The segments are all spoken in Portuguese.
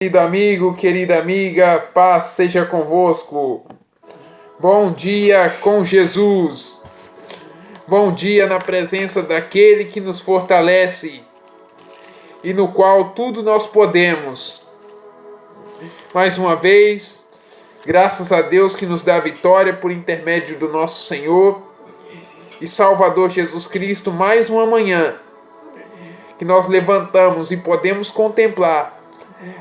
Querido amigo, querida amiga, paz seja convosco. Bom dia com Jesus. Bom dia na presença daquele que nos fortalece e no qual tudo nós podemos. Mais uma vez, graças a Deus que nos dá a vitória por intermédio do nosso Senhor e Salvador Jesus Cristo, mais uma manhã que nós levantamos e podemos contemplar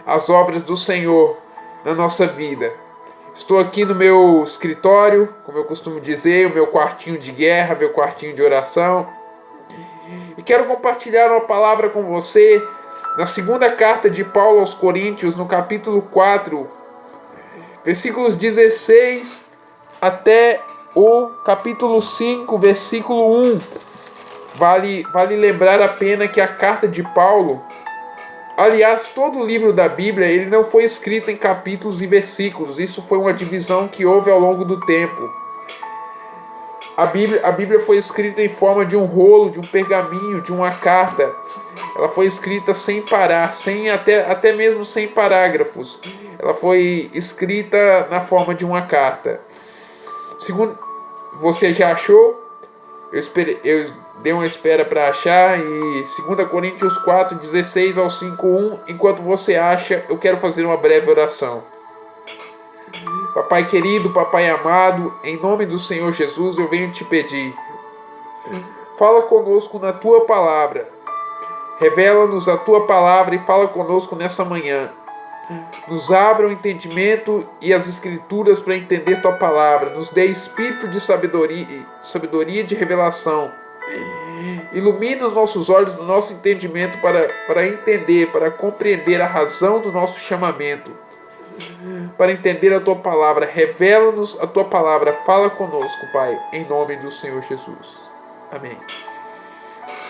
as obras do Senhor na nossa vida. Estou aqui no meu escritório, como eu costumo dizer, o meu quartinho de guerra, meu quartinho de oração. E quero compartilhar uma palavra com você na segunda carta de Paulo aos Coríntios, no capítulo 4, versículos 16 até o capítulo 5, versículo 1. Vale lembrar a pena que a carta de Paulo, aliás, todo o livro da Bíblia, ele não foi escrito em capítulos e versículos. Isso foi uma divisão que houve ao longo do tempo. A Bíblia foi escrita em forma de um rolo, de um pergaminho, de uma carta. Ela foi escrita sem parar, até mesmo sem parágrafos. Ela foi escrita na forma de uma carta. Segundo, você já achou? Eu dei uma espera para achar, e 2 Coríntios 4, 16 ao 5:1. Enquanto você acha, eu quero fazer uma breve oração. Papai querido, papai amado, em nome do Senhor Jesus, eu venho te pedir. Fala conosco na tua palavra. Revela-nos a tua palavra e fala conosco nessa manhã. Nos abra o entendimento e as escrituras para entender tua palavra. Nos dê espírito de sabedoria e de revelação. Ilumina os nossos olhos do nosso entendimento para entender, para compreender a razão do nosso chamamento. Para entender a tua palavra, revela-nos a tua palavra. Fala conosco, Pai, em nome do Senhor Jesus. Amém.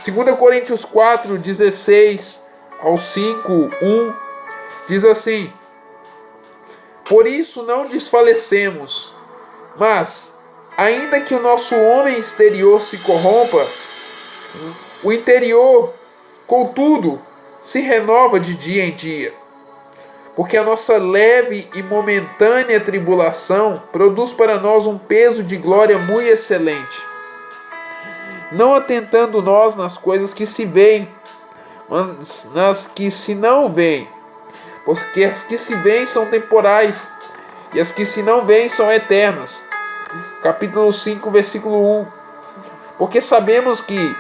2 Coríntios 4, 16 ao 5:1 diz assim: Por isso não desfalecemos, mas, ainda que o nosso homem exterior se corrompa, o interior, contudo, se renova de dia em dia. Porque a nossa leve e momentânea tribulação produz para nós um peso de glória muito excelente. Não atentando nós nas coisas que se veem, mas nas que se não veem. Porque as que se veem são temporais, e as que se não veem são eternas. Capítulo 5, versículo 1. Porque sabemos que,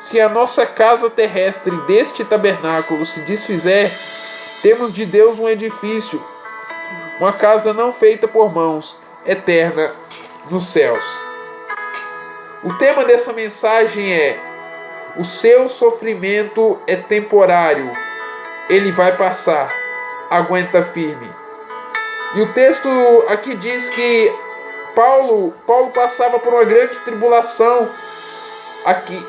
se a nossa casa terrestre deste tabernáculo se desfizer, temos de Deus um edifício, uma casa não feita por mãos, eterna nos céus. O tema dessa mensagem é: o seu sofrimento é temporário, ele vai passar, aguenta firme. E o texto aqui diz que Paulo passava por uma grande tribulação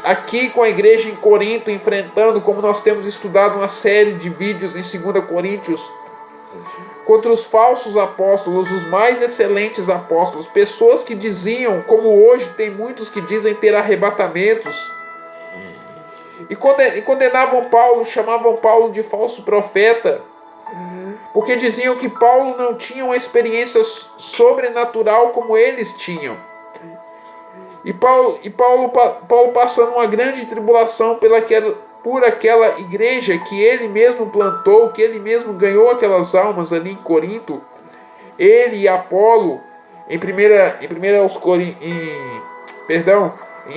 aqui com a igreja em Corinto, enfrentando, como nós temos estudado uma série de vídeos em 2 Coríntios, contra os falsos apóstolos, os mais excelentes apóstolos, pessoas que diziam, como hoje tem muitos que dizem ter arrebatamentos, e condenavam Paulo, chamavam Paulo de falso profeta, porque diziam que Paulo não tinha uma experiência sobrenatural como eles tinham. E Paulo passando uma grande tribulação por aquela igreja que ele mesmo plantou, que ele mesmo ganhou aquelas almas ali em Corinto. Ele e Apolo, em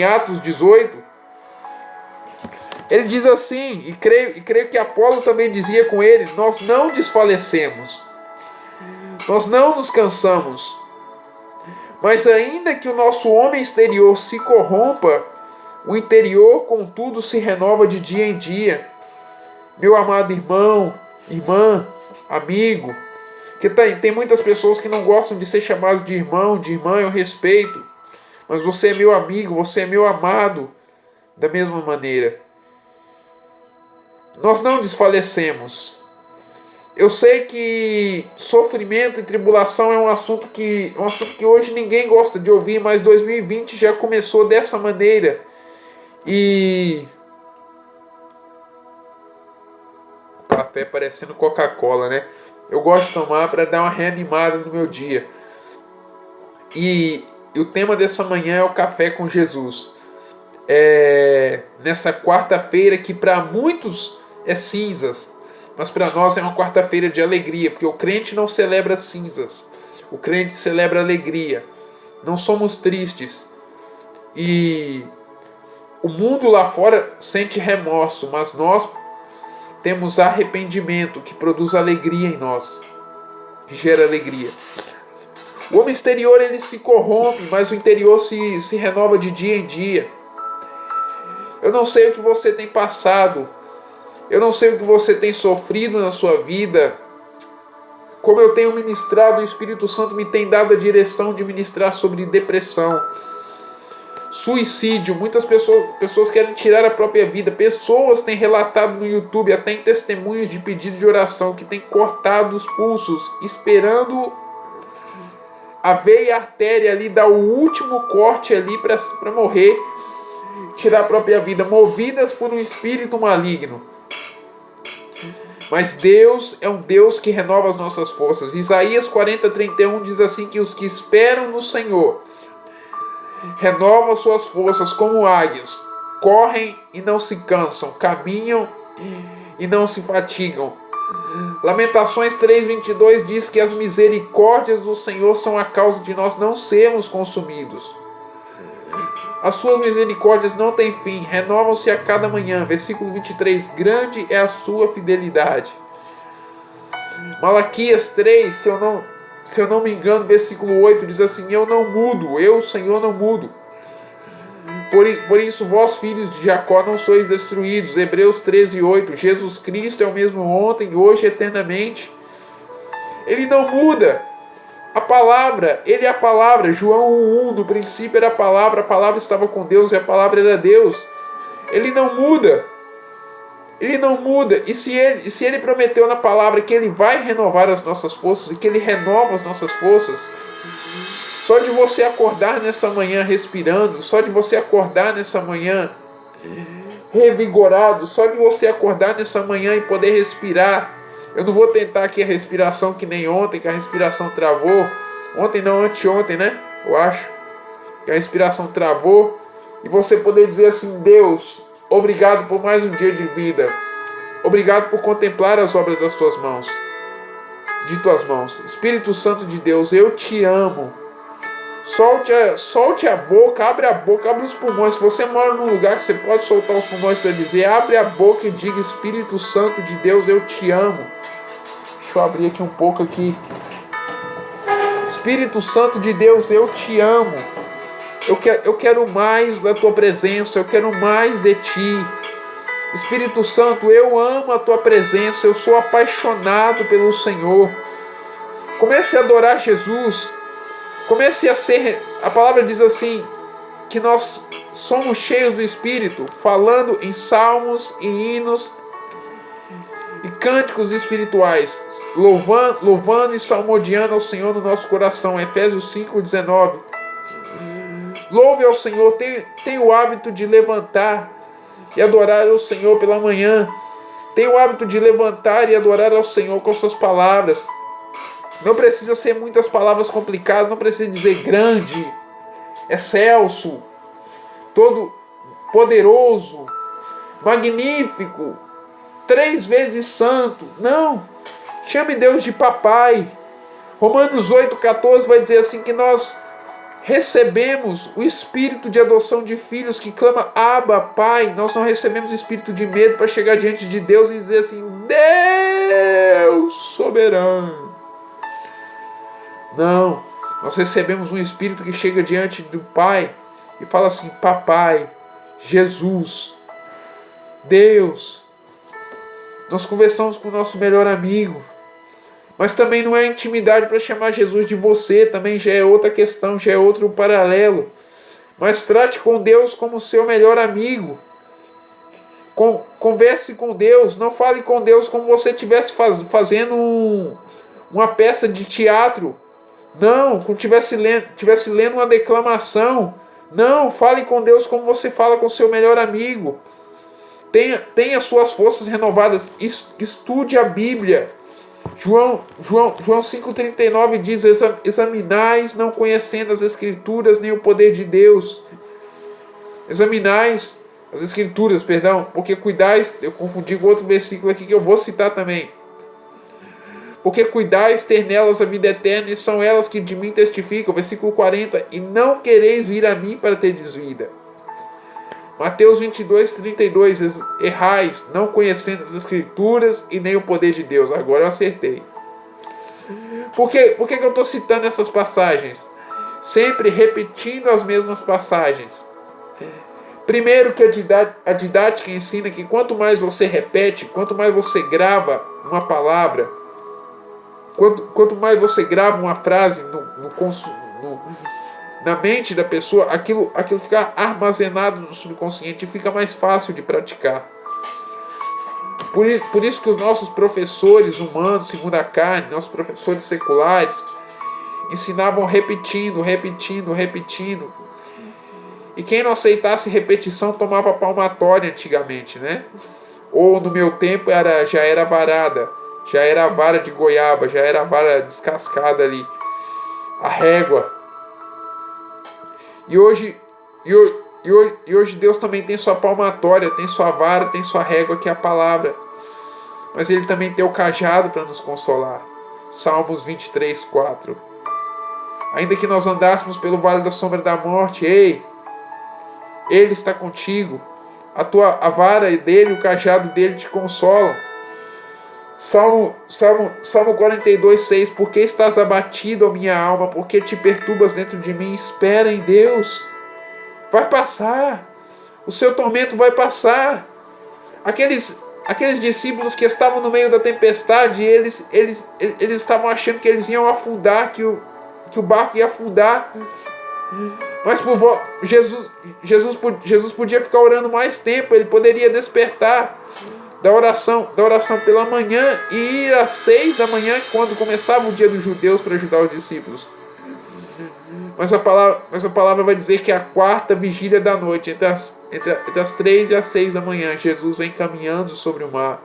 Atos 18, ele diz assim, e creio que Apolo também dizia com ele: nós não desfalecemos, nós não nos cansamos. Mas ainda que o nosso homem exterior se corrompa, o interior, contudo, se renova de dia em dia. Meu amado irmão, irmã, amigo, que tem muitas pessoas que não gostam de ser chamados de irmão, de irmã, eu respeito. Mas você é meu amigo, você é meu amado, da mesma maneira. Nós não desfalecemos. Eu sei que sofrimento e tribulação é um assunto que hoje ninguém gosta de ouvir, mas 2020 já começou dessa maneira. E café parecendo Coca-Cola, né? Eu gosto de tomar para dar uma reanimada no meu dia. E o tema dessa manhã é o café com Jesus. Nessa quarta-feira que para muitos é cinzas, mas para nós é uma quarta-feira de alegria, porque o crente não celebra cinzas, o crente celebra alegria. Não somos tristes. E o mundo lá fora sente remorso, mas nós temos arrependimento que produz alegria em nós, que gera alegria. O homem exterior ele se corrompe, mas o interior se renova de dia em dia. Eu não sei o que você tem passado, eu não sei o que você tem sofrido na sua vida. Como eu tenho ministrado, o Espírito Santo me tem dado a direção de ministrar sobre depressão, suicídio. Muitas pessoas querem tirar a própria vida. Pessoas têm relatado no YouTube, até em testemunhos de pedido de oração, que têm cortado os pulsos, esperando a veia e a artéria ali dar o último corte ali para morrer, tirar a própria vida, movidas por um espírito maligno. Mas Deus é um Deus que renova as nossas forças. Isaías 40:31 diz assim, que os que esperam no Senhor renovam suas forças como águias, correm e não se cansam, caminham e não se fatigam. Lamentações 3:22 diz que as misericórdias do Senhor são a causa de nós não sermos consumidos. As suas misericórdias não têm fim, renovam-se a cada manhã. Versículo 23, grande é a sua fidelidade. Malaquias 3, se eu não me engano, versículo 8 diz assim, eu não mudo, eu, Senhor, não mudo. Por isso, vós, filhos de Jacó, não sois destruídos. Hebreus 13:8, Jesus Cristo é o mesmo ontem, hoje, eternamente. Ele não muda. A palavra, ele é a palavra. João 1:1, no princípio era a palavra estava com Deus e a palavra era Deus. Ele não muda. Ele não muda. E se ele prometeu na palavra que ele vai renovar as nossas forças e que ele renova as nossas forças, só de você acordar nessa manhã respirando, só de você acordar nessa manhã revigorado, só de você acordar nessa manhã e poder respirar. Eu não vou tentar aqui a respiração que nem ontem, que a respiração travou. Ontem não, anteontem, né? Eu acho que a respiração travou. E você poder dizer assim, Deus, obrigado por mais um dia de vida. Obrigado por contemplar as obras das tuas mãos, de tuas mãos. Espírito Santo de Deus, eu te amo. Solte a boca, abre os pulmões. Se você mora num lugar que você pode soltar os pulmões para dizer, abre a boca e diga, Espírito Santo de Deus, eu te amo. Deixa eu abrir aqui um pouco aqui. Espírito Santo de Deus, eu te amo. Eu quero mais da tua presença, eu quero mais de ti. Espírito Santo, eu amo a tua presença, eu sou apaixonado pelo Senhor. Comece a adorar Jesus. Comece a ser, a palavra diz assim, que nós somos cheios do Espírito, falando em salmos e hinos e cânticos espirituais, louvando e salmodiando ao Senhor no nosso coração. Efésios 5:19. Louve ao Senhor, tem o hábito de levantar e adorar ao Senhor pela manhã. Tem o hábito de levantar e adorar ao Senhor com suas palavras. Não precisa ser muitas palavras complicadas, não precisa dizer grande, excelso, todo poderoso, magnífico, 3 vezes santo. Não, chame Deus de papai. Romanos 8:14 vai dizer assim que nós recebemos o espírito de adoção de filhos que clama Abba, Pai. Nós não recebemos espírito de medo para chegar diante de Deus e dizer assim, Deus soberano. Não, nós recebemos um espírito que chega diante do Pai e fala assim, papai, Jesus, Deus. Nós conversamos com o nosso melhor amigo, mas também não é intimidade para chamar Jesus de você, também já é outra questão, já é outro paralelo. Mas trate com Deus como seu melhor amigo. Converse com Deus, não fale com Deus como você estivesse fazendo uma peça de teatro. Não, como estivesse lendo uma declamação. Não, fale com Deus como você fala com seu melhor amigo. Tenha suas forças renovadas. Estude a Bíblia. João 5,39 diz: examinais não conhecendo as Escrituras nem o poder de Deus. Examinais as Escrituras, perdão, porque cuidais, eu confundi com outro versículo aqui que eu vou citar também. Porque cuidais ter nelas a vida eterna, e são elas que de mim testificam. Versículo 40, e não quereis vir a mim para terdes vida. Mateus 22:32, errais, não conhecendo as Escrituras e nem o poder de Deus. Agora eu acertei. Por que eu estou citando essas passagens? Sempre repetindo as mesmas passagens. Primeiro que a didática ensina que quanto mais você repete, quanto mais você grava uma palavra, quanto mais você grava uma frase na mente da pessoa, aquilo fica armazenado no subconsciente e fica mais fácil de praticar. Por isso que os nossos professores humanos, segundo a carne, nossos professores seculares, ensinavam repetindo. E quem não aceitasse repetição tomava palmatória antigamente, né? Ou no meu tempo já era varada, já era a vara de goiaba, já era a vara descascada ali, a régua. E hoje Deus também tem sua palmatória, tem sua vara, tem sua régua, que é a palavra. Mas Ele também tem o cajado para nos consolar. Salmos 23:4. Ainda que nós andássemos pelo vale da sombra da morte, Ele está contigo. A vara dele, o cajado dele te consolam. Salmo 42:6. Por que estás abatido, ó minha alma? Por que te perturbas dentro de mim? Espera em Deus. Vai passar. O seu tormento vai passar. Aqueles discípulos que estavam no meio da tempestade, eles estavam achando que eles iam afundar, que o barco ia afundar. Mas Jesus podia ficar orando mais tempo. Ele poderia despertar da oração pela manhã e ir às 6 da manhã, quando começava o dia dos judeus, para ajudar os discípulos. Mas a palavra vai dizer que a quarta vigília da noite, entre as 3 e as 6 da manhã, Jesus vem caminhando sobre o mar.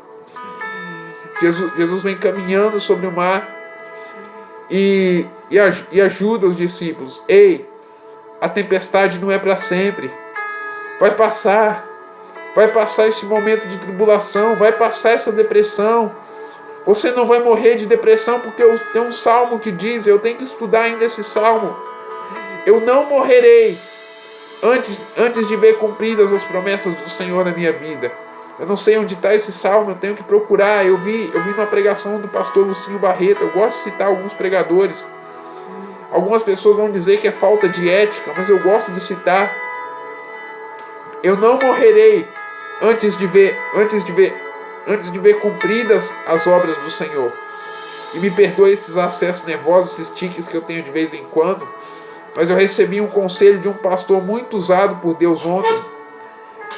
Jesus vem caminhando sobre o mar e ajuda os discípulos. A tempestade não é para sempre. Vai passar esse momento de tribulação, vai passar essa depressão. Você não vai morrer de depressão, porque tem um salmo que diz, eu tenho que estudar ainda esse salmo: eu não morrerei antes de ver cumpridas as promessas do Senhor na minha vida. Eu não sei onde está esse salmo, eu tenho que procurar. Eu vi numa pregação do pastor Lucinho Barreto. Eu gosto de citar alguns pregadores. Algumas pessoas vão dizer que é falta de ética, mas eu gosto de citar. Eu não morrerei antes de ver cumpridas as obras do Senhor. E me perdoe esses acessos nervosos, esses tiques que eu tenho de vez em quando, mas eu recebi um conselho de um pastor muito usado por Deus ontem.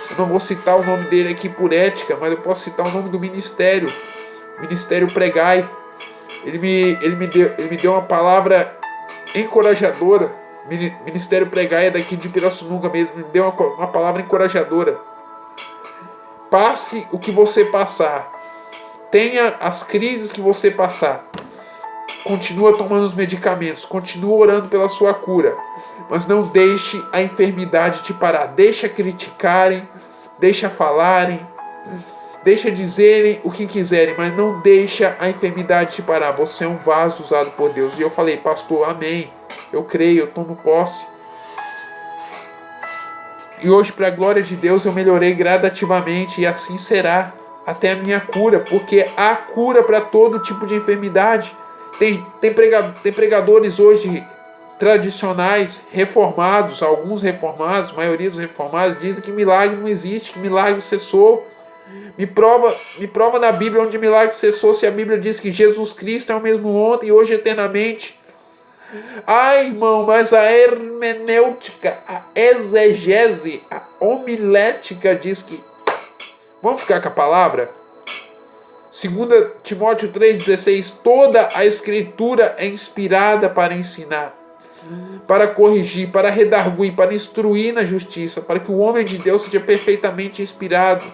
Eu não vou citar o nome dele aqui por ética, mas eu posso citar o nome do ministério. Ministério Pregai. Ele me deu uma palavra encorajadora. Ministério Pregai é daqui de Pirassununga mesmo. Me deu uma palavra encorajadora. Passe o que você passar. Tenha as crises que você passar. Continua tomando os medicamentos. Continua orando pela sua cura. Mas não deixe a enfermidade te parar. Deixa criticarem. Deixa falarem. Deixa dizerem o que quiserem. Mas não deixa a enfermidade te parar. Você é um vaso usado por Deus. E eu falei, pastor, amém. Eu creio, eu tomo posse. E hoje, para a glória de Deus, eu melhorei gradativamente. E assim será até a minha cura. Porque há cura para todo tipo de enfermidade. Tem pregadores hoje tradicionais, reformados, alguns reformados, a maioria dos reformados, dizem que milagre não existe, que milagre cessou. Me prova na Bíblia onde milagre cessou, se a Bíblia diz que Jesus Cristo é o mesmo ontem e hoje eternamente. Irmão, mas a hermenêutica, a exegese, a homilética diz que... Vamos ficar com a palavra? 2 Timóteo 3,16, toda a Escritura é inspirada para ensinar, para corrigir, para redarguir, para instruir na justiça, para que o homem de Deus seja perfeitamente inspirado,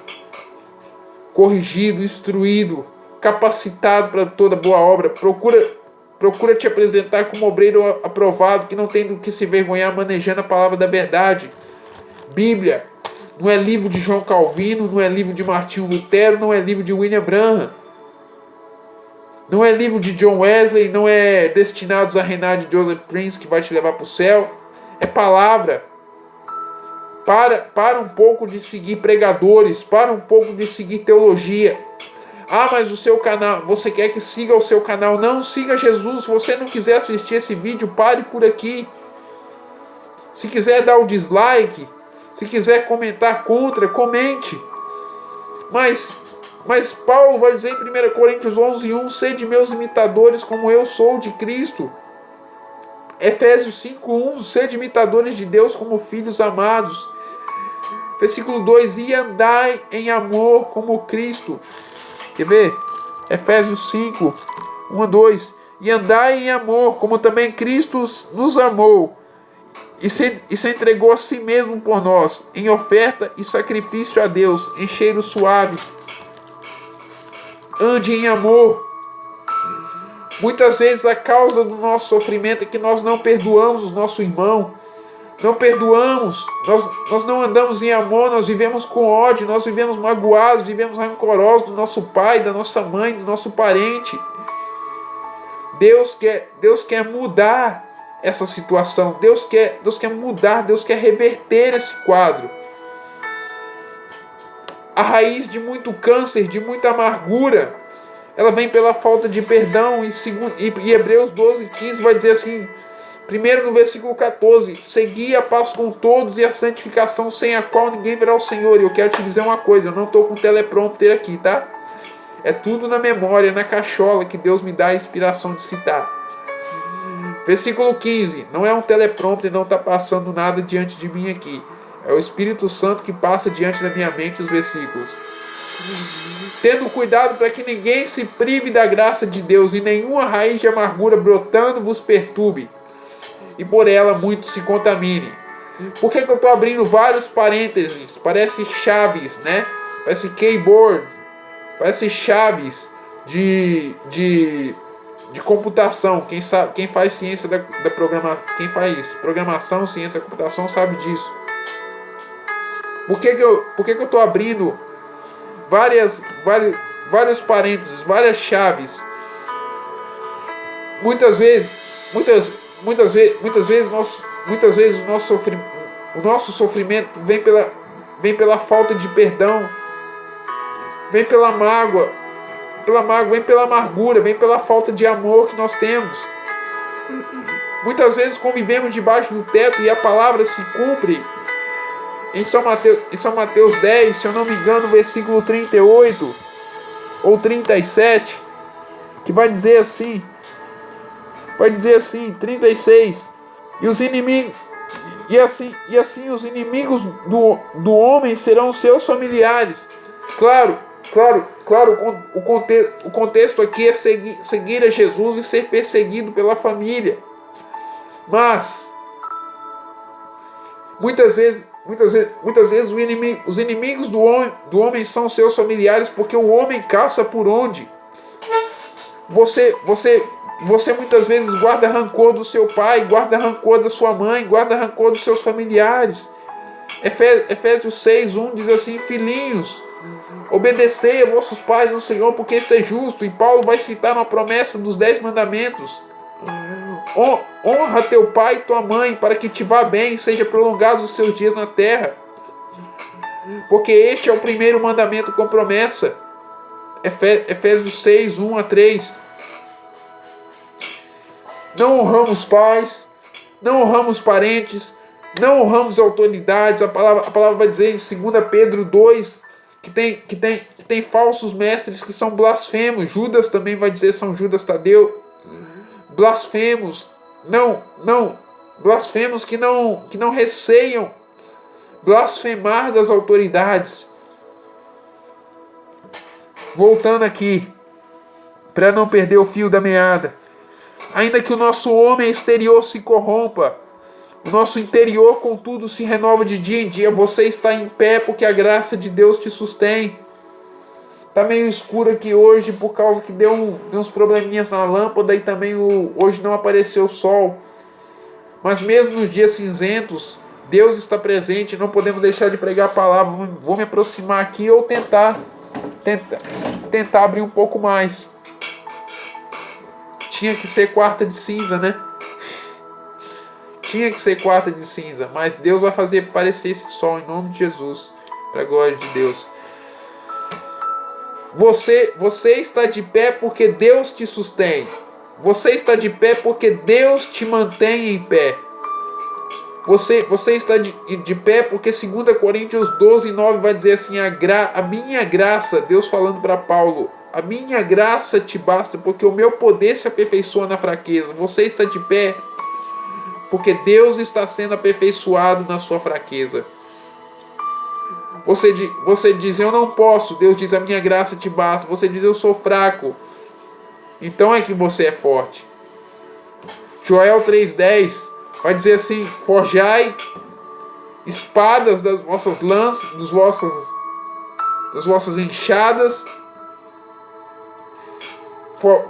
corrigido, instruído, capacitado para toda boa obra. Procura te apresentar como obreiro aprovado, que não tem do que se vergonhar, manejando a palavra da verdade. Bíblia não é livro de João Calvino, não é livro de Martinho Lutero, não é livro de William Branham. Não é livro de John Wesley, não é Destinados a Reinar de Joseph Prince que vai te levar para o céu. É palavra. Para um pouco de seguir pregadores, para um pouco de seguir teologia. Ah, mas o seu canal, você quer que siga o seu canal? Não, siga Jesus. Se você não quiser assistir esse vídeo, pare por aqui. Se quiser dar o dislike, se quiser comentar contra, comente. Mas Paulo vai dizer em 1 Coríntios 11:1, sede meus imitadores como eu sou de Cristo. Efésios 5:1, sede imitadores de Deus como filhos amados. Versículo 2, e andai em amor como Cristo. Quer ver? Efésios 5:1-2, e andai em amor como também Cristo nos amou e se entregou a si mesmo por nós, em oferta e sacrifício a Deus, em cheiro suave. Ande em amor. Muitas vezes a causa do nosso sofrimento é que nós não perdoamos o nosso irmão. Não perdoamos. Nós não andamos em amor, nós vivemos com ódio, nós vivemos magoados, vivemos rancorosos do nosso pai, da nossa mãe, do nosso parente. Deus quer mudar essa situação. Deus quer mudar, Deus quer reverter esse quadro. A raiz de muito câncer, de muita amargura, ela vem pela falta de perdão. E Hebreus 12:15 vai dizer assim, primeiro no versículo 14, segui a paz com todos e a santificação, sem a qual ninguém verá o Senhor. E eu quero te dizer uma coisa, eu não estou com teleprompter aqui, tá? É tudo na memória, na cachola, que Deus me dá a inspiração de citar. Versículo 15, não é um teleprompter, não está passando nada diante de mim aqui. É o Espírito Santo que passa diante da minha mente os versículos. Tendo cuidado para que ninguém se prive da graça de Deus, e nenhuma raiz de amargura brotando vos perturbe, e por ela muitos se contaminem. Por que eu estou abrindo vários parênteses? Parece chaves, né? Parece keyboard, parece chaves de computação. Quem faz ciência da programação, quem faz programação, ciência da computação sabe disso. Por que eu estou abrindo vários parênteses, várias chaves? Muitas vezes o nosso sofrimento vem pela falta de perdão, vem pela mágoa, vem pela amargura, vem pela falta de amor que nós temos. Muitas vezes convivemos debaixo do teto e a palavra se cumpre em São Mateus 10, se eu não me engano, versículo 38 ou 37, que vai dizer assim, 36, e assim os inimigos do homem serão seus familiares. Claro, o contexto aqui é seguir a Jesus e ser perseguido pela família. Mas muitas vezes os inimigos do homem são seus familiares, porque o homem caça por onde? Você muitas vezes guarda rancor do seu pai, guarda rancor da sua mãe, guarda rancor dos seus familiares. Efésios 6:1 diz assim, filhinhos, obedecei a vossos pais no Senhor, porque isso é justo. E Paulo vai citar uma promessa dos 10 mandamentos. Honra teu pai e tua mãe, para que te vá bem e seja prolongados os seus dias na terra. Porque este é o primeiro mandamento com promessa. Efésios 6:1-3. Não honramos pais, não honramos parentes, não honramos autoridades. A palavra vai dizer em 2 Pedro 2 que tem falsos mestres que são blasfemos. Judas também vai dizer, São Judas Tadeu, blasfemos, blasfemos que não receiam blasfemar das autoridades. Voltando aqui, para não perder o fio da meada, ainda que o nosso homem exterior se corrompa, o nosso interior, contudo, se renova de dia em dia. Você está em pé porque a graça de Deus te sustém. Tá meio escuro aqui hoje por causa que deu uns probleminhas na lâmpada e também hoje não apareceu o sol. Mas mesmo nos dias cinzentos, Deus está presente, não podemos deixar de pregar a palavra. Vou me aproximar aqui ou tentar abrir um pouco mais. Tinha que ser quarta de cinza, né? Tinha que ser quarta de cinza, mas Deus vai fazer aparecer esse sol em nome de Jesus, para a glória de Deus. Você está de pé porque Deus te sustém. Você está de pé porque Deus te mantém em pé. Você está de pé porque 2 Coríntios 12:9 vai dizer assim: a minha graça, Deus falando para Paulo, a minha graça te basta porque o meu poder se aperfeiçoa na fraqueza. Você está de pé porque Deus está sendo aperfeiçoado na sua fraqueza. Você diz, eu não posso. Deus diz, a minha graça te basta. Você diz, eu sou fraco. Então é que você é forte. Joel 3:10 vai dizer assim: forjai espadas das vossas lanças, das vossas enxadas.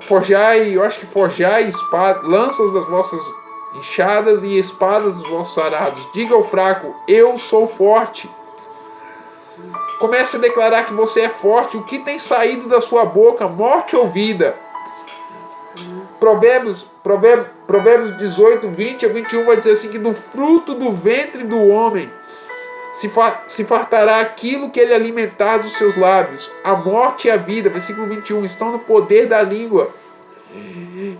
Forjai lanças das vossas enxadas e espadas dos vossos arados. Diga ao fraco, eu sou forte. Comece a declarar que você é forte. O que tem saído da sua boca, morte ou vida? Provérbios 18:20-21 vai dizer assim: que do fruto do ventre do homem se fartará aquilo que ele alimentar dos seus lábios. A morte e a vida, versículo 21, estão no poder da língua.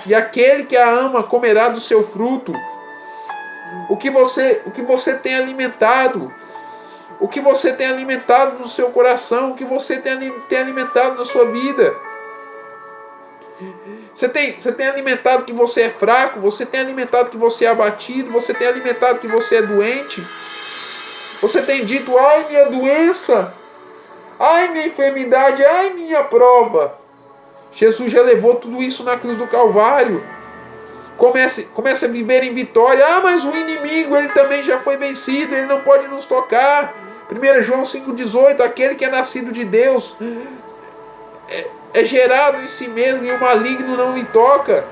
E aquele que a ama comerá do seu fruto. O que você tem alimentado? O que você tem alimentado no seu coração? O que você tem alimentado na sua vida? Você tem alimentado que você é fraco? Você tem alimentado que você é abatido? Você tem alimentado que você é doente? Você tem dito, ai minha doença, ai minha enfermidade, ai minha prova. Jesus já levou tudo isso na cruz do Calvário. Comece a viver em vitória. Ah, mas o inimigo, ele também já foi vencido, ele não pode nos tocar. 1 João 5,18, aquele que é nascido de Deus é gerado em si mesmo e o maligno não lhe toca.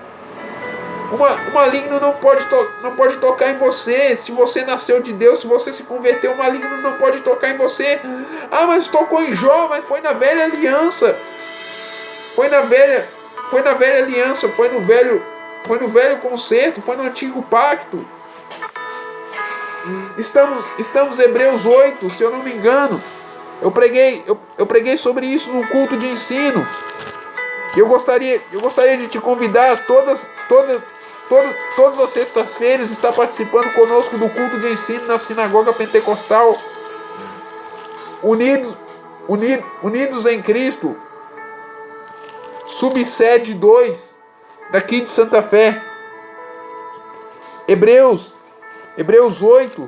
O maligno não pode tocar em você. Se você nasceu de Deus, se você se converteu, o maligno não pode tocar em você. Ah, mas tocou em Jó, mas foi na velha aliança. Foi na velha aliança, foi no velho concerto, foi no antigo pacto. Estamos em Hebreus 8, se eu não me engano. Eu preguei sobre isso num culto de ensino. Eu gostaria de te convidar todas as sextas-feiras está participando conosco do culto de ensino na Sinagoga Pentecostal, unidos em Cristo, subsede 2, daqui de Santa Fé. Hebreus 8.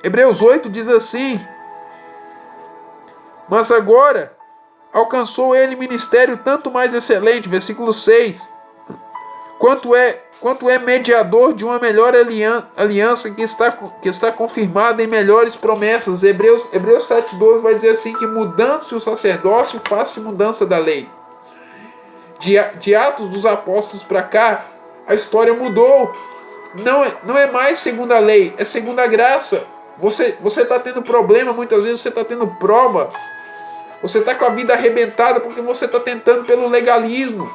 Hebreus 8 diz assim: mas agora alcançou ele ministério tanto mais excelente, versículo 6, quanto é mediador de uma melhor aliança que está confirmada em melhores promessas. Hebreus 7,12 vai dizer assim: que mudando-se o sacerdócio, faz-se mudança da lei. De Atos dos Apóstolos para cá, a história mudou. Não é mais segundo a lei, é segundo a graça. Você está tendo problema, muitas vezes você está tendo prova. Você está com a vida arrebentada porque você está tentando pelo legalismo.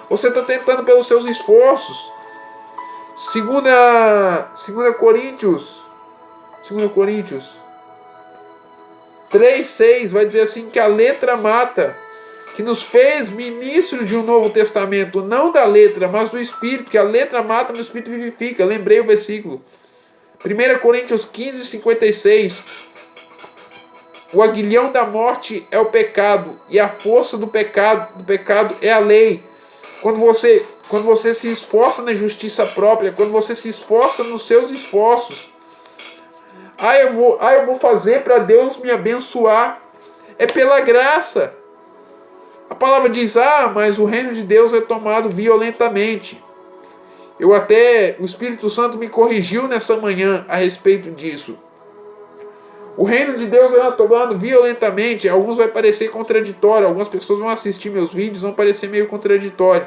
Você está tentando pelos seus esforços. 2 Coríntios 3:6 vai dizer assim: que a letra mata, que nos fez ministros de um novo testamento, não da letra, mas do Espírito, que a letra mata, mas o Espírito vivifica. Lembrei o versículo. 1 Coríntios 15:56. O aguilhão da morte é o pecado, e a força do pecado é a lei. Quando você se esforça na justiça própria, quando você se esforça nos seus esforços, eu vou fazer para Deus me abençoar. É pela graça. A palavra diz, mas o reino de Deus é tomado violentamente. O Espírito Santo me corrigiu nessa manhã a respeito disso. O reino de Deus era tomado violentamente. Alguns vai parecer contraditório. Algumas pessoas vão assistir meus vídeos, vão parecer meio contraditório.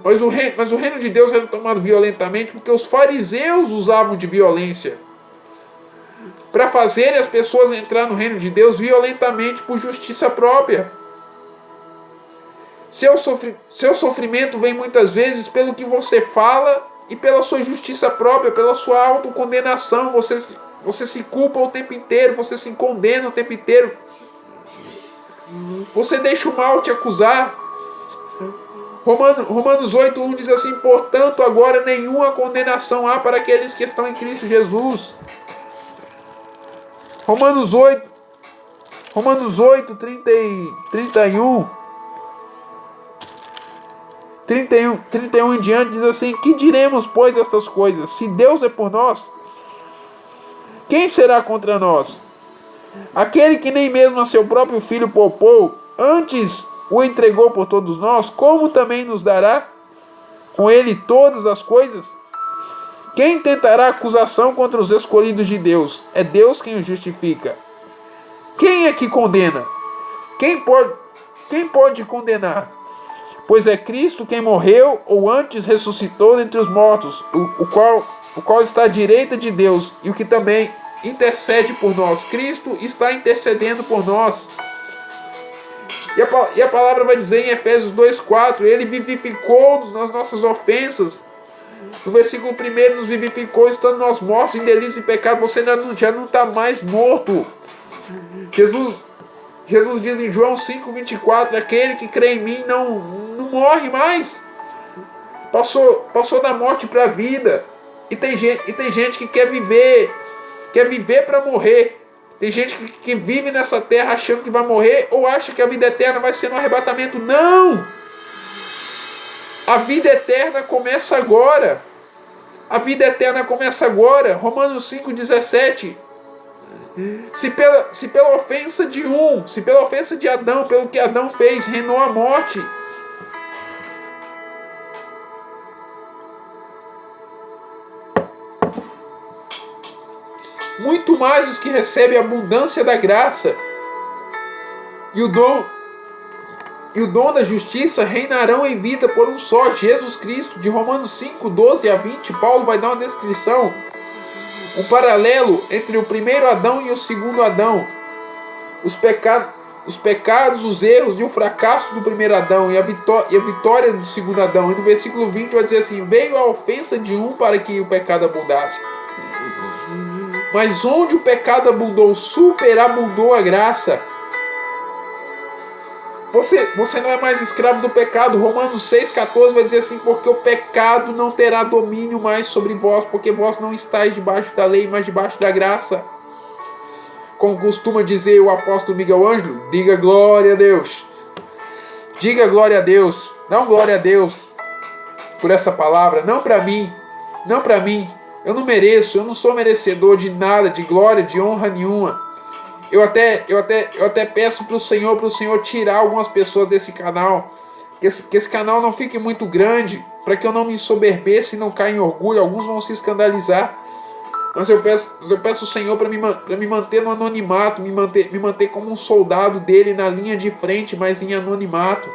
Mas o reino de Deus era tomado violentamente porque os fariseus usavam de violência para fazerem as pessoas entrar no reino de Deus violentamente por justiça própria. Seu sofrimento vem muitas vezes pelo que você fala e pela sua justiça própria, pela sua autocondenação. Você se culpa o tempo inteiro, você se condena o tempo inteiro. Você deixa o mal te acusar. Romanos 8:1 diz assim: portanto, agora nenhuma condenação há para aqueles que estão em Cristo Jesus. Romanos 8, 31 em diante diz assim: que diremos, pois, estas coisas? Se Deus é por nós, quem será contra nós? Aquele que nem mesmo a seu próprio filho poupou, antes o entregou por todos nós, como também nos dará com ele todas as coisas? Quem tentará acusação contra os escolhidos de Deus? É Deus quem os justifica. Quem é que condena? Quem pode condenar? Pois é Cristo quem morreu, ou antes ressuscitou dentre os mortos, o qual está à direita de Deus, e o que também intercede por nós. Cristo está intercedendo por nós. E a palavra vai dizer em Efésios 2:4, ele vivificou-nos nas nossas ofensas. No versículo 1, nos vivificou, estando nós mortos em delitos e pecados. Você já não está mais morto. Jesus diz em João 5:24, aquele que crê em mim não morre mais. Passou da morte para a vida. E tem gente que quer viver para morrer. Tem gente que vive nessa terra achando que vai morrer, ou acha que a vida eterna vai ser no arrebatamento. Não! A vida eterna começa agora. A vida eterna começa agora. Romanos 5:17. Se pela ofensa de Adão, pelo que Adão fez, reinou a morte. Muito mais os que recebem a abundância da graça e o dom da justiça reinarão em vida por um só, Jesus Cristo. De Romanos 5:12-20, Paulo vai dar uma descrição, um paralelo entre o primeiro Adão e o segundo Adão. Os pecados, os erros e o fracasso do primeiro Adão e a vitória do segundo Adão. E no versículo 20 vai dizer assim: veio a ofensa de um para que o pecado abundasse. Mas onde o pecado abundou, superabundou a graça. Você não é mais escravo do pecado. Romanos 6,14 vai dizer assim: porque o pecado não terá domínio mais sobre vós, porque vós não estáis debaixo da lei, mas debaixo da graça. Como costuma dizer o apóstolo Miguel Ângelo, diga glória a Deus. Diga glória a Deus. Não glória a Deus por essa palavra. Não para mim. Não para mim. Eu não mereço. Eu não sou merecedor de nada, de glória, de honra nenhuma. Eu até peço para o Senhor tirar algumas pessoas desse canal. Que esse canal não fique muito grande, para que eu não me ensoberbeça e não caia em orgulho. Alguns vão se escandalizar. Mas eu peço ao Senhor para me manter no anonimato, me manter como um soldado dele na linha de frente, mas em anonimato.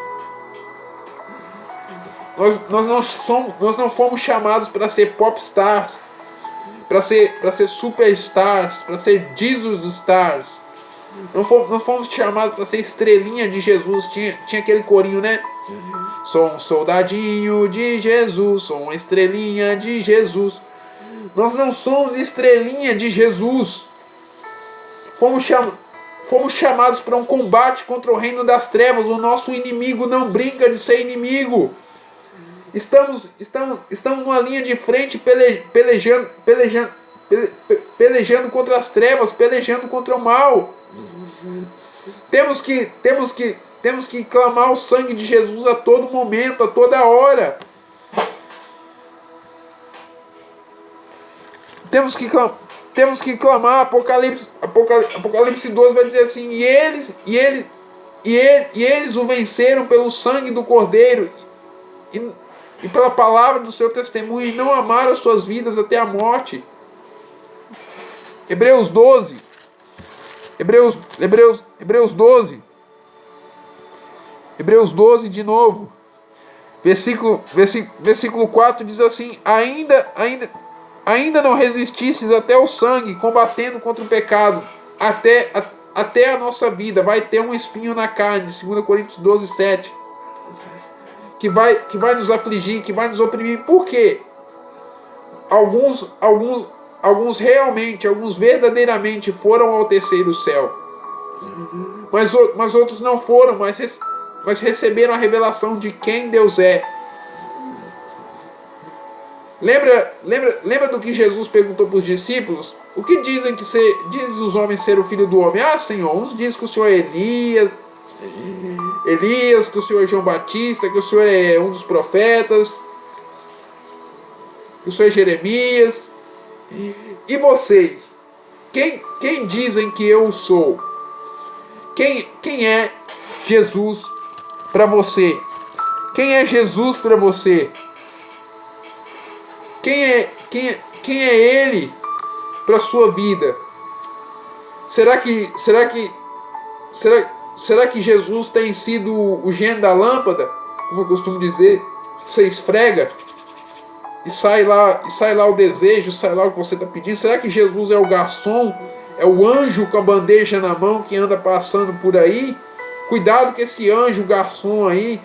Nós não fomos chamados para ser popstars, para ser superstars, para ser Jesus stars. Não fomos chamados para ser estrelinha de Jesus. Tinha aquele corinho, né? Sou um soldadinho de Jesus, sou uma estrelinha de Jesus. Nós não somos estrelinha de Jesus. Fomos chamados para um combate contra o reino das trevas. O nosso inimigo não brinca de ser inimigo. Estamos numa linha de frente pelejando contra as trevas, pelejando contra o mal. Temos que clamar o sangue de Jesus a todo momento, a toda hora. Temos que clamar. Apocalipse 12 vai dizer assim: e eles o venceram pelo sangue do Cordeiro e pela palavra do seu testemunho, e não amaram as suas vidas até a morte. Hebreus 12 Hebreus 12. Hebreus 12 de novo. Versículo 4 diz assim: ainda não resististes até o sangue, combatendo contra o pecado, até a nossa vida. Vai ter um espinho na carne, 2 Coríntios 12, 7. Que vai nos afligir, que vai nos oprimir. Por quê? Alguns realmente, alguns verdadeiramente foram ao terceiro céu. Mas outros não foram, mas receberam a revelação de quem Deus é. Lembra do que Jesus perguntou para os discípulos? O que diz os homens ser o Filho do Homem? Ah, Senhor, uns dizem que o Senhor é Elias, que o Senhor é João Batista, que o Senhor é um dos profetas, que o Senhor é Jeremias. E vocês? Quem dizem que eu sou? Quem é Jesus para você? Quem é Jesus para você? Quem é Ele para sua vida? Será que Jesus tem sido o gênio da lâmpada, como eu costumo dizer? Você esfrega e sai lá o desejo, sai lá o que você está pedindo. Será que Jesus é o garçom, é o anjo com a bandeja na mão que anda passando por aí? Cuidado com esse anjo garçom aí.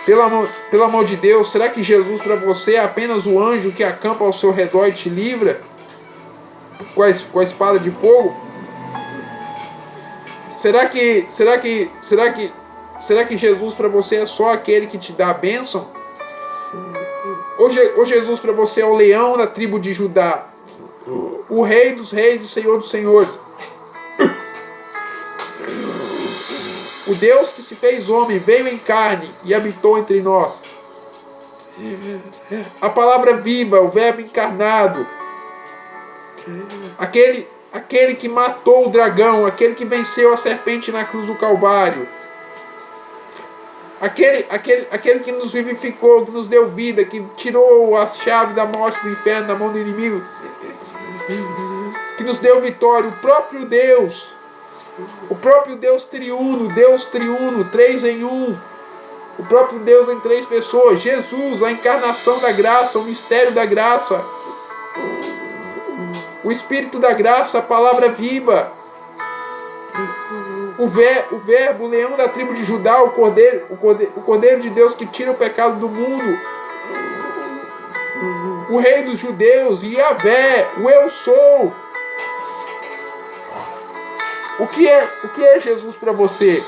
Pelo amor de Deus, será que Jesus para você é apenas o anjo que acampa ao seu redor e te livra com a espada de fogo? Será que Jesus para você é só aquele que te dá a bênção? Ou Jesus para você é o leão da tribo de Judá, o rei dos reis e senhor dos senhores, o Deus que se fez homem, veio em carne e habitou entre nós, a palavra viva, o verbo encarnado, aquele que matou o dragão, aquele que venceu a serpente na cruz do Calvário, aquele que nos vivificou, que nos deu vida, que tirou as chaves da morte do inferno da mão do inimigo, que nos deu vitória, o próprio Deus triuno, 3 em 1, o próprio Deus em 3 pessoas, Jesus, a encarnação da graça, o mistério da graça, o Espírito da graça, a palavra viva, o verbo, o leão da tribo de Judá, o cordeiro de Deus que tira o pecado do mundo, o rei dos judeus, Yahvé, o eu sou. O que é Jesus para você?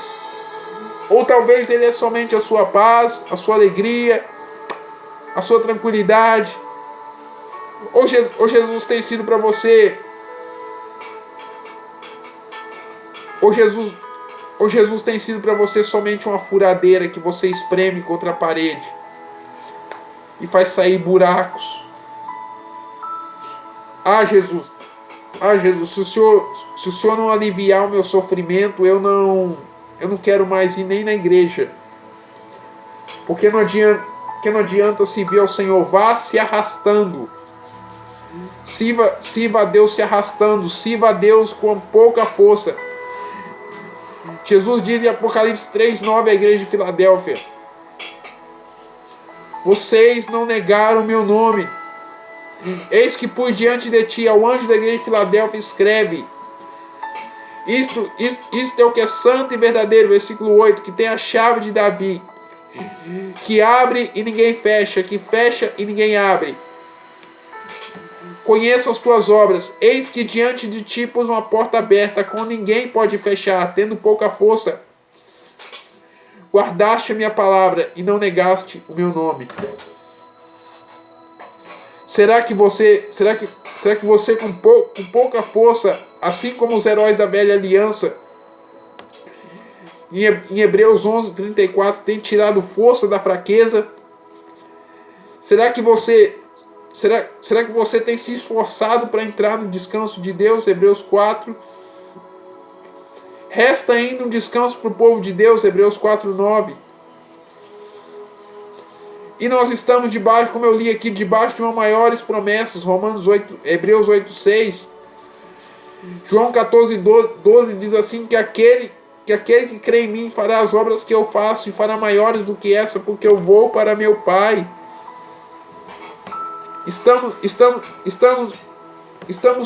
Ou talvez ele é somente a sua paz, a sua alegria, a sua tranquilidade? Ou Jesus tem sido para você? Ou Jesus tem sido para você somente uma furadeira que você espreme contra a parede e faz sair buracos? Ah, Jesus, se o Senhor não aliviar o meu sofrimento, eu não quero mais ir nem na igreja. Porque não adianta servir ao Senhor. Vá se arrastando. Sirva a Deus se arrastando. Sirva a Deus com pouca força. Jesus diz em Apocalipse 3:9 à igreja de Filadélfia: vocês não negaram o meu nome. Eis que pus diante de ti ao anjo da igreja de Filadélfia, escreve: isto é o que é santo e verdadeiro, versículo 8, que tem a chave de Davi, que abre e ninguém fecha, que fecha e ninguém abre. Conheço as tuas obras, eis que diante de ti pus uma porta aberta, com ninguém pode fechar, tendo pouca força. Guardaste a minha palavra e não negaste o meu nome. Será que você com pouca força, assim como os heróis da velha aliança, em Hebreus 11:34, tem tirado força da fraqueza? Será que você tem se esforçado para entrar no descanso de Deus? Hebreus 4. Resta ainda um descanso para o povo de Deus, Hebreus 4:9. E nós estamos debaixo, como eu li aqui, debaixo de uma maiores promessas, Hebreus 8:6. João 14:12 diz assim, que aquele que crê em mim fará as obras que eu faço e fará maiores do que essa, porque eu vou para meu Pai. Estamos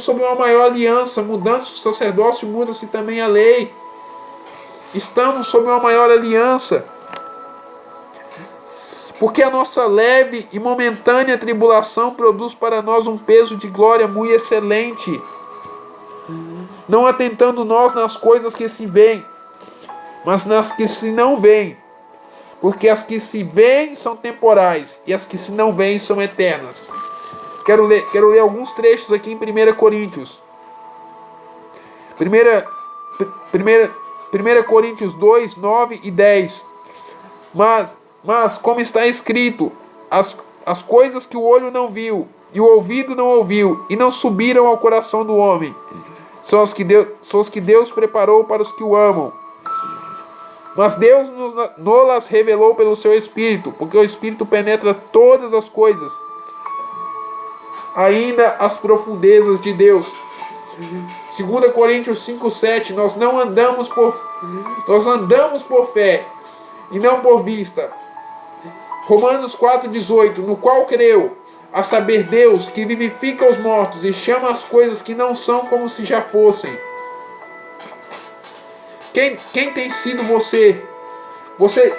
sob uma maior aliança, mudando-se o sacerdócio, muda-se também a lei. Estamos sob uma maior aliança, porque a nossa leve e momentânea tribulação produz para nós um peso de glória muito excelente, não atentando nós nas coisas que se veem, mas nas que se não veem, porque as que se veem são temporais e as que se não veem são eternas. Quero ler alguns trechos aqui em 1 Coríntios. 1 Coríntios 2, 9 e 10. Mas como está escrito, as coisas que o olho não viu, e o ouvido não ouviu, e não subiram ao coração do homem, são as que Deus preparou para os que o amam. Mas Deus nos revelou pelo seu Espírito, porque o Espírito penetra todas as coisas, ainda as profundezas de Deus. 2 Coríntios 5:7, nós andamos por fé e não por vista. Romanos 4:18, no qual creu, a saber Deus, que vivifica os mortos e chama as coisas que não são como se já fossem. Quem tem sido você? Você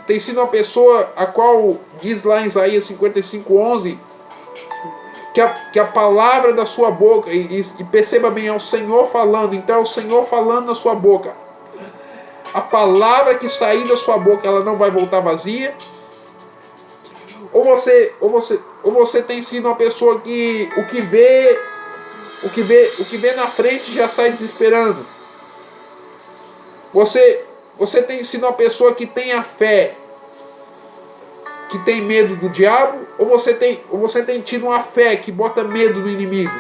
tem sido uma pessoa a qual diz lá em Isaías 55:11 que a palavra da sua boca, e perceba bem, é o Senhor falando, então é o Senhor falando na sua boca. A palavra que sair da sua boca, ela não vai voltar vazia? Ou você tem sido uma pessoa que o que vê na frente já sai desesperando? Você tem sido uma pessoa que tem a fé, que tem medo do diabo, ou você tem tido uma fé que bota medo no inimigo?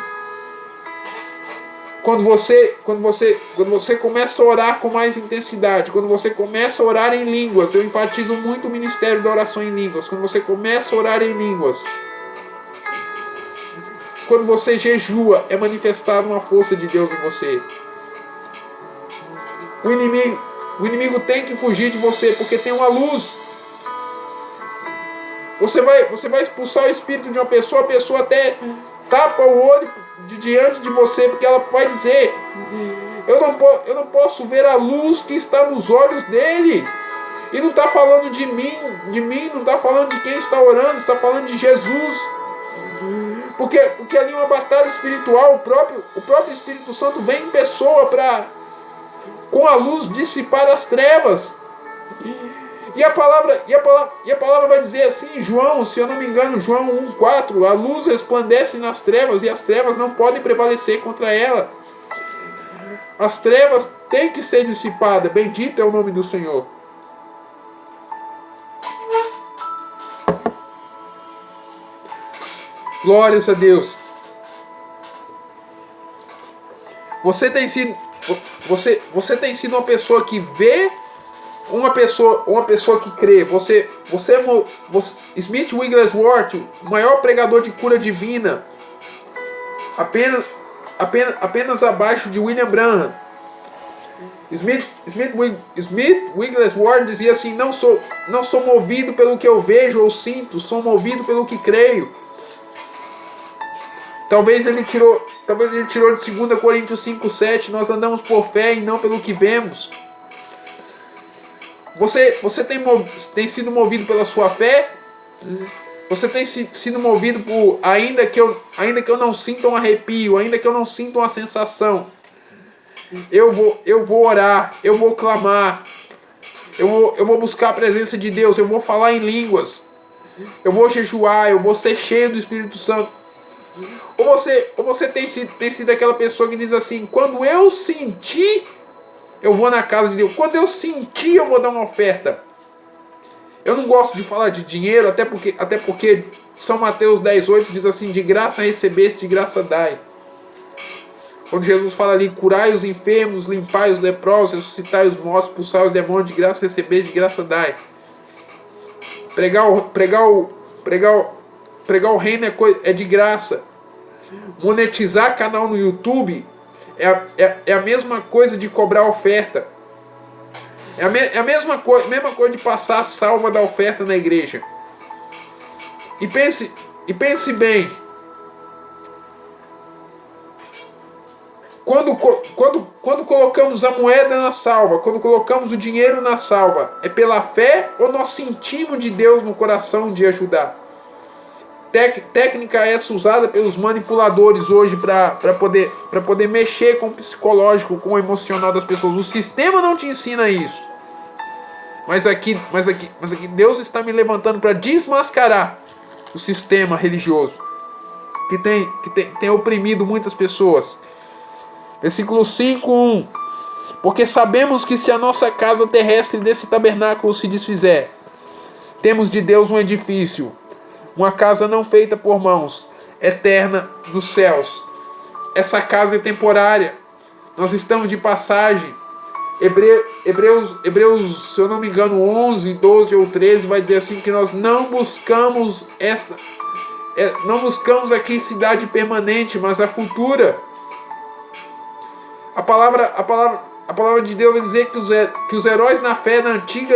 Quando você começa a orar com mais intensidade, quando você começa a orar em línguas, eu enfatizo muito o ministério da oração em línguas. Quando você começa a orar em línguas, quando você jejua, é manifestada uma força de Deus em você. O inimigo tem que fugir de você, porque tem uma luz. Você vai expulsar o espírito de uma pessoa, a pessoa até tapa o olho diante de você, porque ela vai dizer: eu não posso ver a luz que está nos olhos dele. E não está falando de mim, não está falando de quem está orando, está falando de Jesus. Porque ali é uma batalha espiritual, o próprio Espírito Santo vem em pessoa para, com a luz, dissipar as trevas. E a palavra vai dizer assim, João, se eu não me engano, João 1:4, a luz resplandece nas trevas e as trevas não podem prevalecer contra ela. As trevas têm que ser dissipadas, bendito é o nome do Senhor. Glórias a Deus. Você tem sido uma pessoa que vê, uma pessoa que crê. Smith Wigglesworth, o maior pregador de cura divina, apenas abaixo de William Branham. Smith Wigglesworth dizia assim: não sou movido pelo que eu vejo ou sinto, sou movido pelo que creio. Talvez ele tirou de 2 Coríntios 5:7, nós andamos por fé e não pelo que vemos. Você tem sido movido pela sua fé? Você tem sido movido por, ainda que eu não sinta um arrepio, ainda que eu não sinta uma sensação, eu vou orar, eu vou clamar, eu vou buscar a presença de Deus, eu vou falar em línguas, eu vou jejuar, eu vou ser cheio do Espírito Santo. Ou você tem sido aquela pessoa que diz assim: quando eu sentir, eu vou na casa de Deus. Quando eu sentir, eu vou dar uma oferta. Eu não gosto de falar de dinheiro, até porque São Mateus 10:8 diz assim: de graça recebeste, de graça dai. Quando Jesus fala ali: curai os enfermos, limpai os leprosos, ressuscitai os mortos, expulsai os demônios, de graça recebeste, de graça dai. Pregar o reino é de graça. Monetizar canal no YouTube é a mesma coisa de cobrar oferta. É a mesma coisa de passar a salva da oferta na igreja. E pense bem. Quando colocamos a moeda na salva, quando colocamos o dinheiro na salva, é pela fé ou nós sentimos de Deus no coração de ajudar? Técnica essa usada pelos manipuladores hoje para poder mexer com o psicológico, com o emocional das pessoas. O sistema não te ensina isso. Mas aqui Deus está me levantando para desmascarar o sistema religioso que tem oprimido muitas pessoas. Versículo 5:1. Porque sabemos que se a nossa casa terrestre desse tabernáculo se desfizer, temos de Deus um edifício, uma casa não feita por mãos, eterna nos céus. Essa casa é temporária. Nós estamos de passagem. Hebreus, se eu não me engano, 11, 12 ou 13 vai dizer assim que nós não buscamos não buscamos aqui cidade permanente, mas a futura. A palavra de Deus vai dizer que os heróis da fé na antiga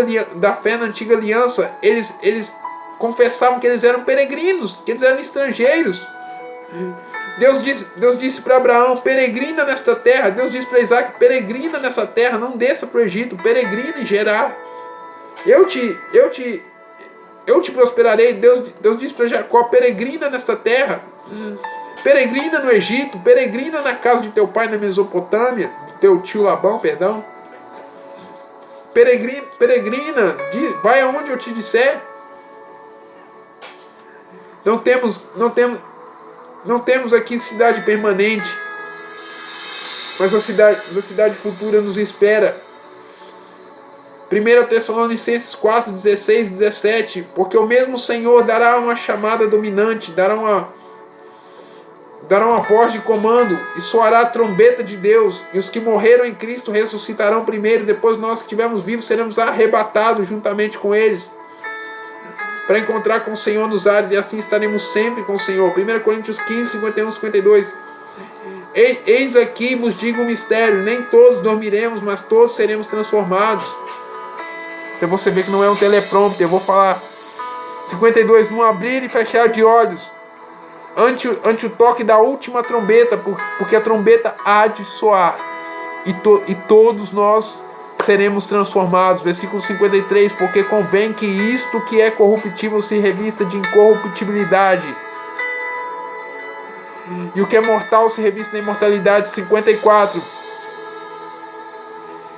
aliança, eles confessavam que eles eram peregrinos, que eles eram estrangeiros. Deus disse para Abraão: peregrina nesta terra. Deus disse para Isaac: peregrina nessa terra, não desça para o Egito, peregrina em Gerar. Eu te prosperarei. Deus disse para Jacó: peregrina nesta terra, peregrina no Egito, peregrina na casa de teu pai na Mesopotâmia, do teu tio Labão, perdão. Peregrina, vai aonde eu te disser. Não temos aqui cidade permanente, mas a cidade futura nos espera. 1 Tessalonicenses 4, 16, 17. Porque o mesmo Senhor dará uma chamada dominante, dará uma voz de comando, e soará a trombeta de Deus, e os que morreram em Cristo ressuscitarão primeiro. Depois nós que estivermos vivos seremos arrebatados juntamente com eles, para encontrar com o Senhor nos ares, e assim estaremos sempre com o Senhor. 1 Coríntios 15, 51, 52. Eis aqui vos digo um mistério: nem todos dormiremos, mas todos seremos transformados. Para você ver que não é um teleprompter, eu vou falar. 52. Num abrir e fechar de olhos, ante o toque da última trombeta, porque a trombeta há de soar, e todos nós seremos transformados. Versículo 53. Porque convém que isto que é corruptível se revista de incorruptibilidade, e o que é mortal se revista da imortalidade. 54.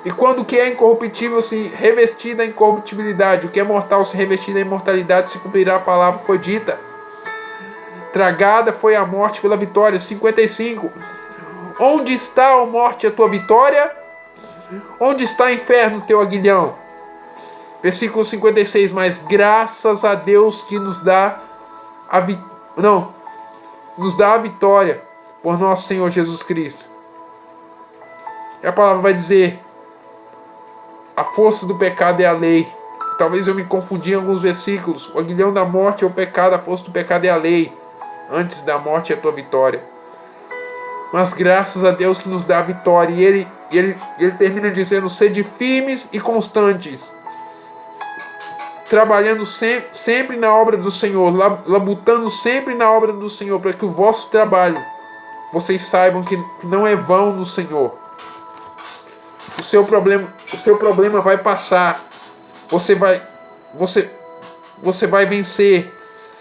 E quando o que é incorruptível se revestir da incorruptibilidade, o que é mortal se revestir da imortalidade, se cumprirá a palavra que foi dita: tragada foi a morte pela vitória. 55. Onde está, ó morte, a tua vitória? Onde está, inferno, teu aguilhão? Versículo 56. Mas graças a Deus que nos dá a vitória por nosso Senhor Jesus Cristo. E a palavra vai dizer: a força do pecado é a lei. Talvez eu me confundi em alguns versículos. O aguilhão da morte é o pecado, a força do pecado é a lei. Antes da morte é a tua vitória. Mas graças a Deus que nos dá a vitória. E ele termina dizendo: sede firmes e constantes, trabalhando sempre na obra do Senhor, labutando sempre na obra do Senhor, para que o vosso trabalho, vocês saibam que não é vão no Senhor. O seu problema vai passar. Você vai vencer.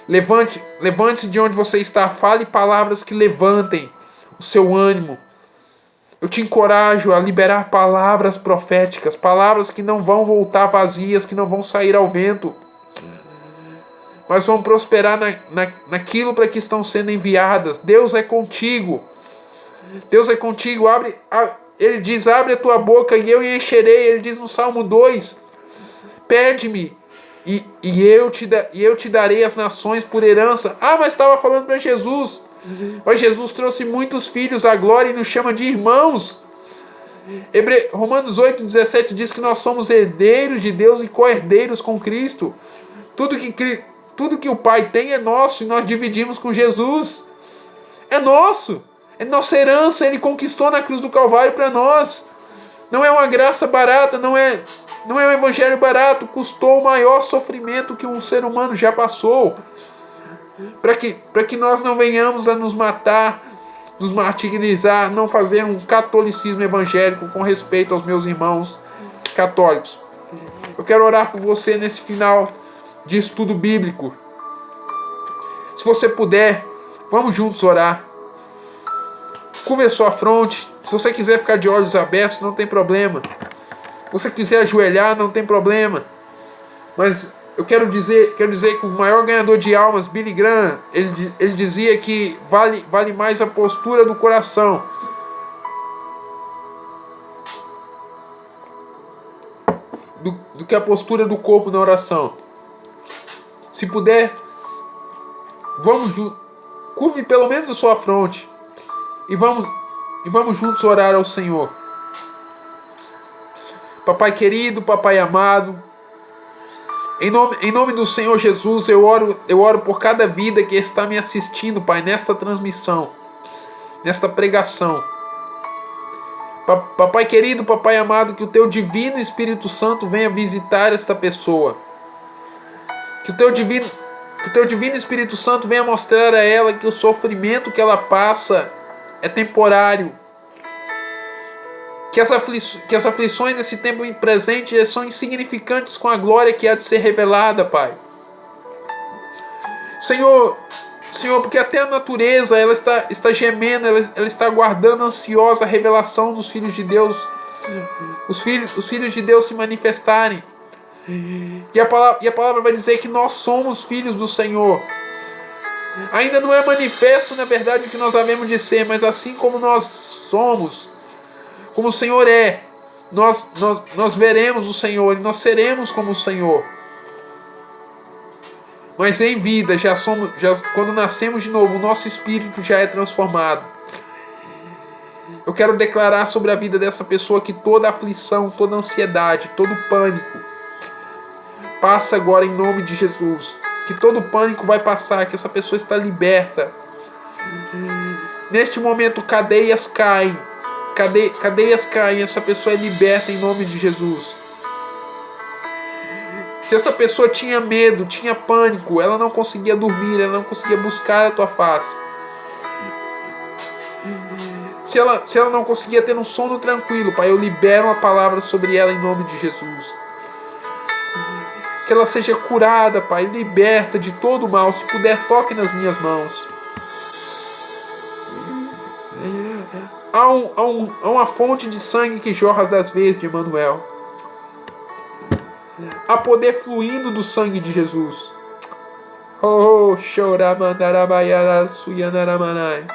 Levante-se de onde você está. Fale palavras que levantem o seu ânimo. Eu te encorajo a liberar palavras proféticas, palavras que não vão voltar vazias, que não vão sair ao vento, mas vão prosperar naquilo para que estão sendo enviadas. Deus é contigo. Deus é contigo. Ele diz: abre a tua boca e eu encherei. Ele diz no Salmo 2: pede-me e eu te darei as nações por herança. Mas estava falando para Jesus. Mas Jesus trouxe muitos filhos à glória e nos chama de irmãos. Romanos 8,17 diz que nós somos herdeiros de Deus e co-herdeiros com Cristo. Tudo que o Pai tem é nosso e nós dividimos com Jesus. É nosso. É nossa herança. Ele conquistou na cruz do Calvário para nós. Não é uma graça barata, não é um evangelho barato. Custou o maior sofrimento que um ser humano já passou. Para que nós não venhamos a nos matar, nos martirizar, não fazer um catolicismo evangélico com respeito aos meus irmãos católicos. Eu quero orar por você nesse final de estudo bíblico. Se você puder, vamos juntos orar. Curva a sua fronte. Se você quiser ficar de olhos abertos, não tem problema. Se você quiser ajoelhar, não tem problema. Mas eu quero dizer que o maior ganhador de almas, Billy Graham, ele dizia que vale mais a postura do coração do que a postura do corpo na oração. Se puder, vamos juntos. Curve pelo menos a sua fronte. E vamos juntos orar ao Senhor. Papai querido, papai amado, em nome do Senhor Jesus, eu oro por cada vida que está me assistindo, Pai, nesta transmissão, nesta pregação. Papai querido, papai amado, que o teu divino Espírito Santo venha visitar esta pessoa. Que o teu divino Espírito Santo venha mostrar a ela que o sofrimento que ela passa é temporário. Que as aflições desse tempo presente são insignificantes com a glória que há de ser revelada, Pai. Senhor, porque até a natureza ela está gemendo, ela está aguardando ansiosa a revelação dos filhos de Deus, os filhos de Deus se manifestarem. E a palavra vai dizer que nós somos filhos do Senhor. Ainda não é manifesto, na verdade, o que nós havemos de ser, mas assim como nós somos, como o Senhor é, nós veremos o Senhor e nós seremos como o Senhor. Mas em vida, quando nascemos de novo, o nosso espírito já é transformado. Eu quero declarar sobre a vida dessa pessoa que toda aflição, toda ansiedade, todo pânico passa agora em nome de Jesus. Que todo pânico vai passar, que essa pessoa está liberta. Neste momento, cadeias caem, essa pessoa é liberta em nome de Jesus. Se essa pessoa tinha medo, tinha pânico, ela não conseguia dormir, ela não conseguia buscar a tua face. Se ela não conseguia ter um sono tranquilo, Pai, eu libero uma palavra sobre ela em nome de Jesus. Que ela seja curada, Pai, liberta de todo o mal. Se puder, toque nas minhas mãos. Há uma fonte de sangue que jorra das veias de Emanuel. Há poder fluindo do sangue de Jesus. Oh, choramandarabaiara suyanaramanai.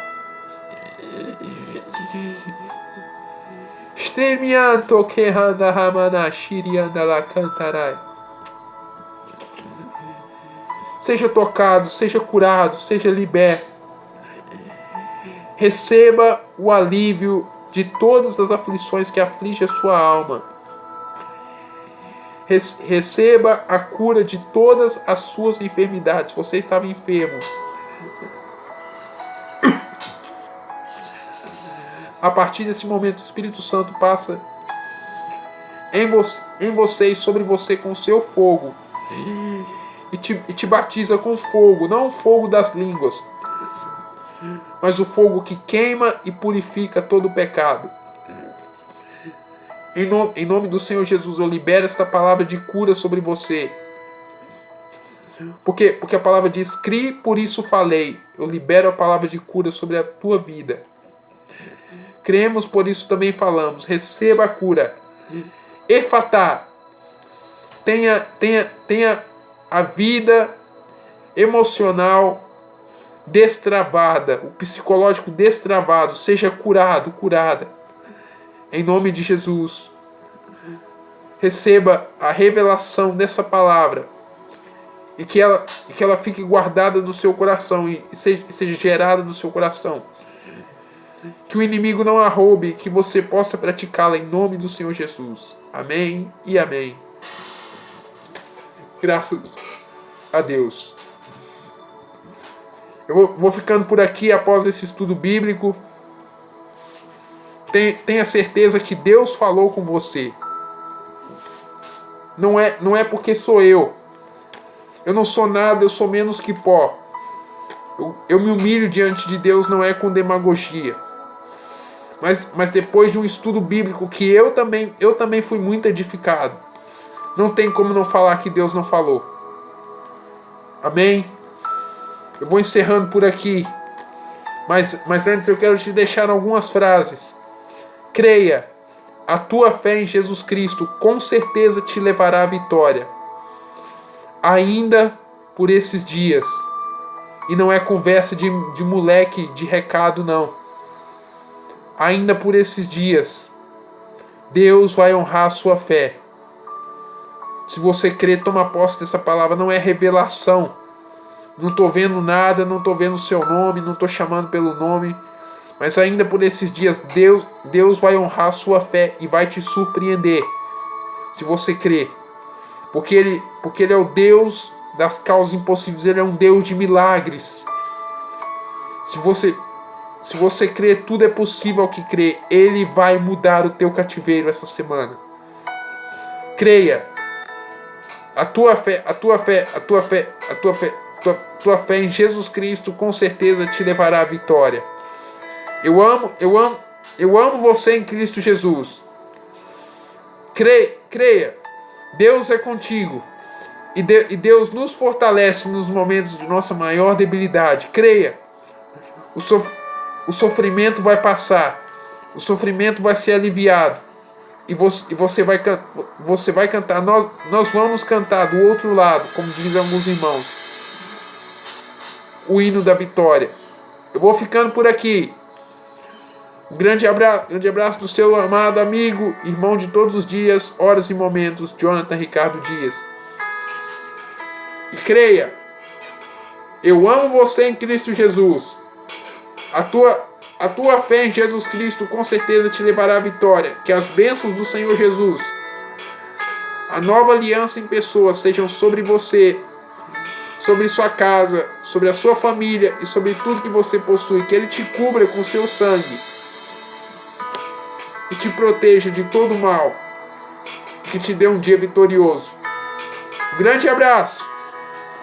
Stremianto kehandahamana shiriandala cantarai. Seja tocado, seja curado, seja liberto. Receba o alívio de todas as aflições que afligem a sua alma. Receba a cura de todas as suas enfermidades. Você estava enfermo. A partir desse momento, o Espírito Santo passa em você e sobre você com o seu fogo. E te batiza com fogo. Não o fogo das línguas, mas o fogo que queima e purifica todo o pecado. Em nome do Senhor Jesus, eu libero esta palavra de cura sobre você. Porque a palavra diz, crie, por isso falei. Eu libero a palavra de cura sobre a tua vida. Cremos, por isso também falamos. Receba a cura. Efatá. Tenha a vida emocional destravada, o psicológico destravado. Seja curado, curada. Em nome de Jesus, receba a revelação dessa palavra e que ela fique guardada no seu coração e seja gerada no seu coração. Que o inimigo não a roube, que você possa praticá-la em nome do Senhor Jesus. Amém e amém. Graças a Deus. Eu vou ficando por aqui após esse estudo bíblico. Tenha certeza que Deus falou com você. Não é porque sou eu. Eu não sou nada, eu sou menos que pó. Eu me humilho diante de Deus, não é com demagogia. Mas depois de um estudo bíblico que eu também fui muito edificado. Não tem como não falar que Deus não falou. Amém? Eu vou encerrando por aqui. Mas antes eu quero te deixar algumas frases. Creia, a tua fé em Jesus Cristo com certeza te levará à vitória. Ainda por esses dias. E não é conversa de moleque de recado, não. Ainda por esses dias, Deus vai honrar a sua fé. Se você crer, toma posse dessa palavra. Não é revelação. Não estou vendo nada, não estou vendo o seu nome, não estou chamando pelo nome. Mas ainda por esses dias, Deus vai honrar a sua fé e vai te surpreender. Se você crer. Porque ele é o Deus das causas impossíveis. Ele é um Deus de milagres. Se você crer, tudo é possível ao que crer. Ele vai mudar o teu cativeiro essa semana. Creia. A tua fé em Jesus Cristo com certeza te levará à vitória. Eu amo você em Cristo Jesus. Creia. Deus é contigo. E Deus nos fortalece nos momentos de nossa maior debilidade. Creia. O sofrimento vai passar. O sofrimento vai ser aliviado. E você vai cantar. Nós vamos cantar do outro lado, como dizem alguns irmãos, o hino da vitória. Eu vou ficando por aqui. Um grande abraço do seu amado amigo, irmão de todos os dias, horas e momentos, Jonathan Ricardo Dias. E creia, eu amo você em Cristo Jesus. A tua fé em Jesus Cristo com certeza te levará à vitória. Que as bênçãos do Senhor Jesus, a nova aliança em pessoa, sejam sobre você, sobre sua casa, sobre a sua família e sobre tudo que você possui. Que Ele te cubra com seu sangue e te proteja de todo mal. Que te dê um dia vitorioso. Um grande abraço.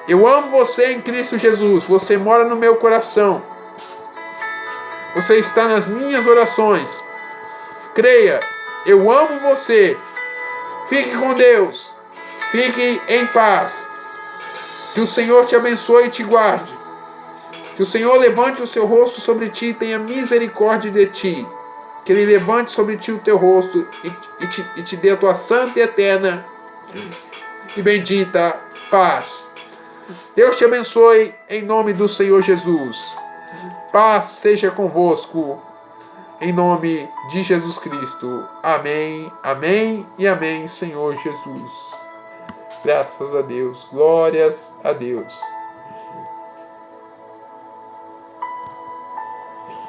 Eu amo você em Cristo Jesus. Você mora no meu coração. Você está nas minhas orações. Creia, eu amo você. Fique com Deus. Fique em paz. Que o Senhor te abençoe e te guarde. Que o Senhor levante o seu rosto sobre ti e tenha misericórdia de ti. Que Ele levante sobre ti o teu rosto e te dê a tua santa e eterna e bendita paz. Deus te abençoe em nome do Senhor Jesus. Paz seja convosco, em nome de Jesus Cristo. Amém, amém e amém, Senhor Jesus. Graças a Deus, glórias a Deus.